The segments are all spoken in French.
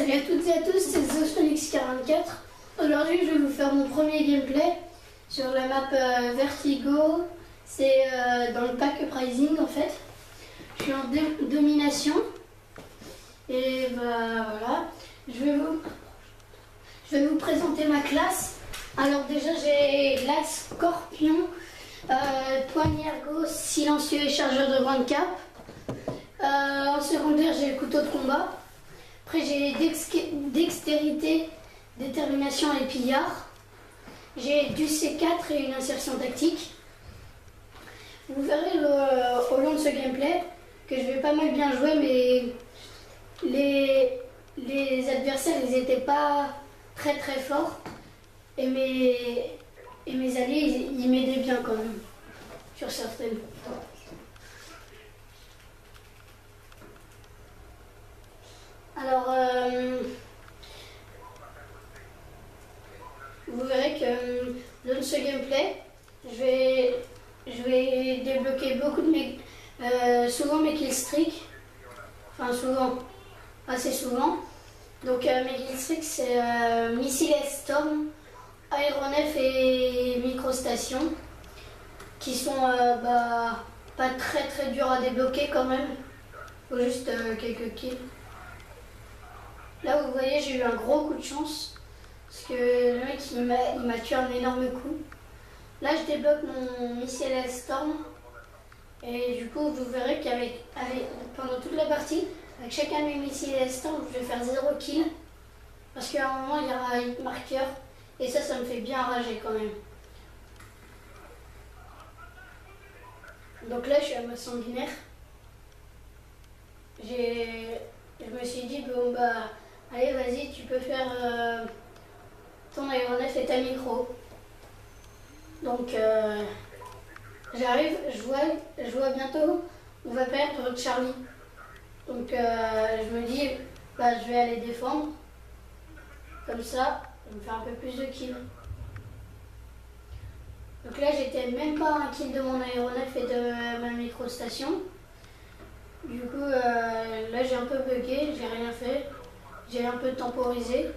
Salut à toutes et à tous, c'est Zosphenix44. Aujourd'hui, je vais vous faire mon premier gameplay sur la map Vertigo. C'est dans le pack Uprising en fait. Je suis en domination. Et bah voilà. Je vais vous présenter ma classe. Alors déjà, j'ai la Scorpion, poignée ergo, silencieux et chargeur de grande cape. En secondaire, j'ai le couteau de combat. Après, j'ai dextérité, détermination et pillard. J'ai du C4 et une insertion tactique. Vous verrez au long de ce gameplay que je vais pas mal bien jouer, mais les adversaires, ils étaient pas très très forts. Et mes alliés, ils m'aidaient bien quand même, sur certaines. Alors, vous verrez que dans ce gameplay, je vais débloquer beaucoup de mes, souvent mes killstreaks, enfin souvent, assez souvent. Donc mes killstreaks, c'est Missile Storm, Aéronef et Microstation, qui sont pas très très durs à débloquer quand même. Faut juste quelques kills. Là, vous voyez, j'ai eu un gros coup de chance, parce que le mec, il m'a tué un énorme coup. Là, je débloque mon Missile Storm, et du coup, vous verrez pendant toute la partie, avec chacun de mes Missiles Storm, je vais faire 0 kill, parce qu'à un moment, il y aura un hit marqueur, et ça me fait bien rager quand même. Donc là, je suis à ma sanguinaire. Je me suis dit, bon bah, allez, vas-y, tu peux faire ton aéronef et ta micro. Donc, j'arrive, je vois bientôt, on va perdre Charlie. Donc, je me dis, bah, je vais aller défendre. Comme ça me faire un peu plus de kills. Donc là, j'étais même pas un kill de mon aéronef et de ma microstation. Du coup, là, j'ai un peu bugué, j'ai rien fait. J'ai un peu temporisé.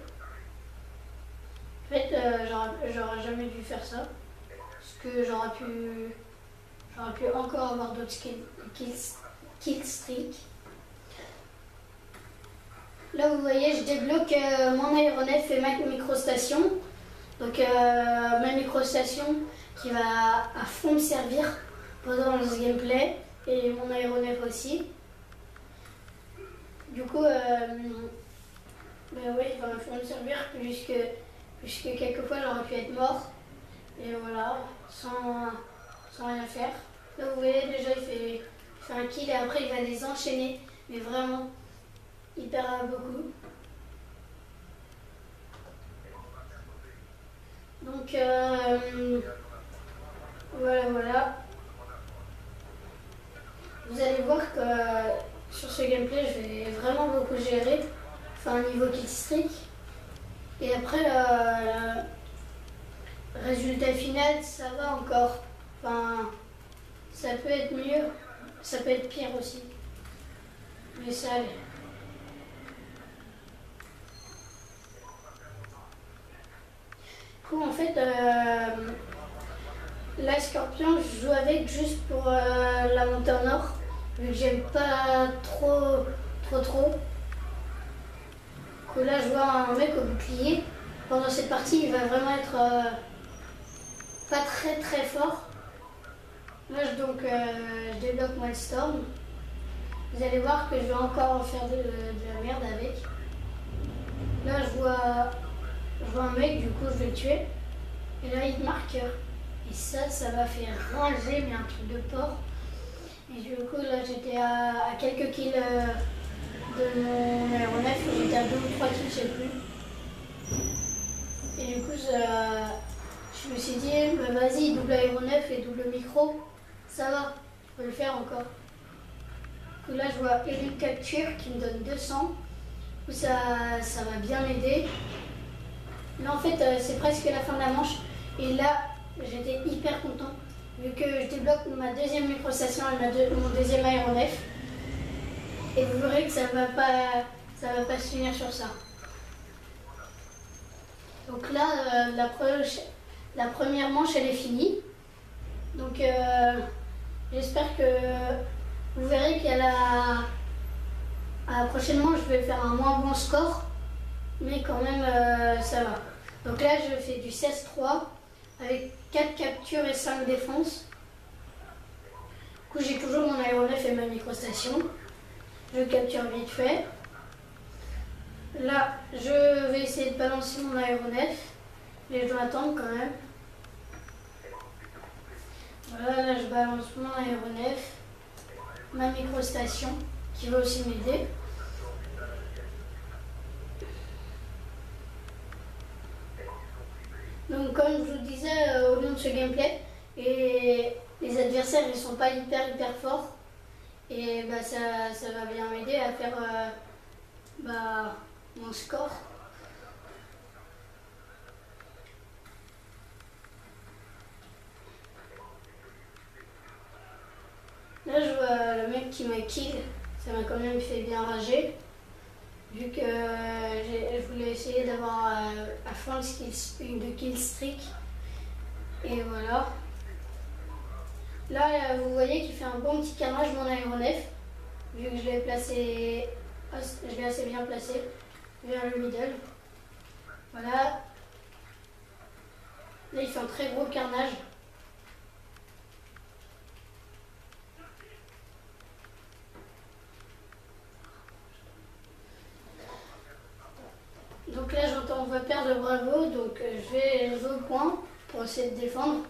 En fait, j'aurais jamais dû faire ça. Parce que j'aurais pu encore avoir d'autres killstreaks. Là, vous voyez, je débloque mon aéronef et ma microstation. Donc, ma microstation qui va à fond me servir pendant ce gameplay. Et mon aéronef aussi. Du coup, oui, il va me servir puisque quelquefois j'aurais pu être mort. Et voilà, sans rien faire. Là, vous voyez, déjà, il fait un kill et après, il va les enchaîner. Mais vraiment, il perd beaucoup. Donc, voilà. Vous allez voir que sur ce gameplay, je vais vraiment beaucoup gérer. Enfin, niveau killstreak. Et après, résultat final, ça va encore. Enfin, ça peut être mieux, ça peut être pire aussi. Mais ça allait. Du coup, en fait, la Scorpion, je joue avec juste pour la montée en or, vu que j'aime pas trop. Du coup, là, je vois un mec au bouclier. Pendant cette partie, il va vraiment être pas très très fort. Là, je débloque mon Storm. Vous allez voir que je vais encore faire de la merde avec. Là, je vois un mec, du coup, je vais le tuer. Et là, il marque. Et ça va faire rager, mais un truc de porc. Et du coup, là, j'étais à quelques kills de mon aéronef. J'étais à 2 ou 3 kills, je sais plus. Et du coup, je me suis dit, bah, vas-y, double aéronef et double micro, ça va, je peux le faire encore. Du coup, là, je vois Elite Capture qui me donne 200. Du coup, ça va bien m'aider. Mais en fait, c'est presque la fin de la manche. Et là, j'étais hyper content, vu que je débloque ma deuxième microstation et mon deuxième aéronef. Et vous verrez que ça va pas se finir sur ça. Donc là, la première manche elle est finie. Donc j'espère que vous verrez qu'à la prochaine manche je vais faire un moins bon score. Mais quand même ça va. Donc là je fais du 16-3 avec 4 captures et 5 défenses. Du coup j'ai toujours mon aéronef et ma microstation. Je capture vite fait. Là je vais essayer de balancer mon aéronef. Mais je dois attendre quand même. Voilà, là je balance mon aéronef, ma microstation qui va aussi m'aider. Donc comme je vous disais au long de ce gameplay, et les adversaires ils sont pas hyper forts. Et bah, ça va bien m'aider à faire mon score. Là je vois le mec qui m'a kill, ça m'a quand même fait bien rager. Vu que je voulais essayer d'avoir à fond de kill streak. Et voilà. Là vous voyez qu'il fait un bon petit carnage mon aéronef. Vu que je l'ai placé, je l'ai assez bien placé vers le middle. Voilà. Là il fait un très gros carnage. Donc là j'entends on va perdre bravo, donc je vais jouer au point pour essayer de défendre.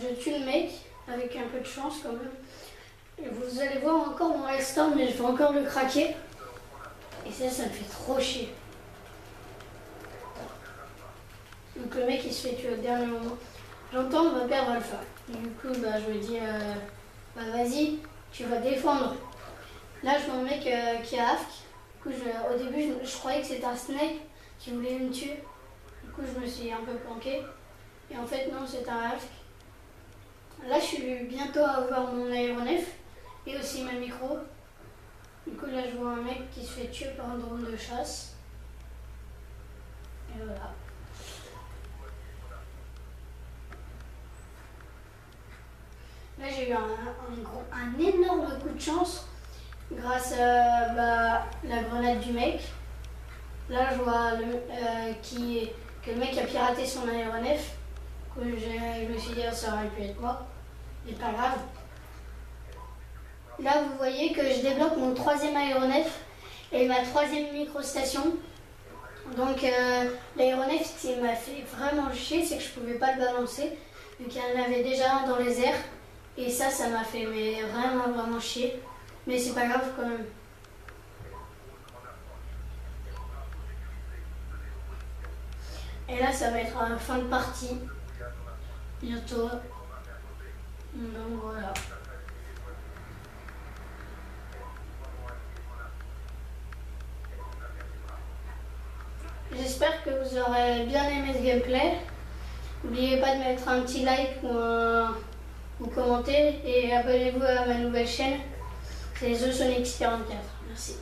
Je tue le mec avec un peu de chance quand même. Et vous allez voir encore mon Hellstorm, mais je vais encore le craquer. Et ça me fait trop chier. Donc le mec il se fait tuer au dernier moment. J'entends on va perdre Alpha. Du coup je me dis vas-y, tu vas défendre. Là je vois un mec qui a Afk. Du coup au début je croyais que c'était un Snake qui voulait me tuer. Du coup je me suis un peu planqué. Et en fait non, c'est un Afk. Là je suis bientôt à avoir mon aéronef et aussi ma micro. Du coup là je vois un mec qui se fait tuer par un drone de chasse. Et voilà. Là j'ai eu un énorme coup de chance grâce à la grenade du mec. Là je vois que le mec a piraté son aéronef. Je me suis dit ça aurait pu être moi. Mais pas grave. Là vous voyez que je débloque mon 3e aéronef et ma 3e microstation. Donc l'aéronef, ce qui m'a fait vraiment chier, c'est que je pouvais pas le balancer vu qu'il y en avait déjà un dans les airs. Et ça m'a fait vraiment chier. Mais c'est pas grave quand même. Et là ça va être la fin de partie. Bientôt. Donc voilà. J'espère que vous aurez bien aimé ce gameplay. N'oubliez pas de mettre un petit like ou commenter et abonnez-vous à ma nouvelle chaîne. C'est The Sonic 44. Merci.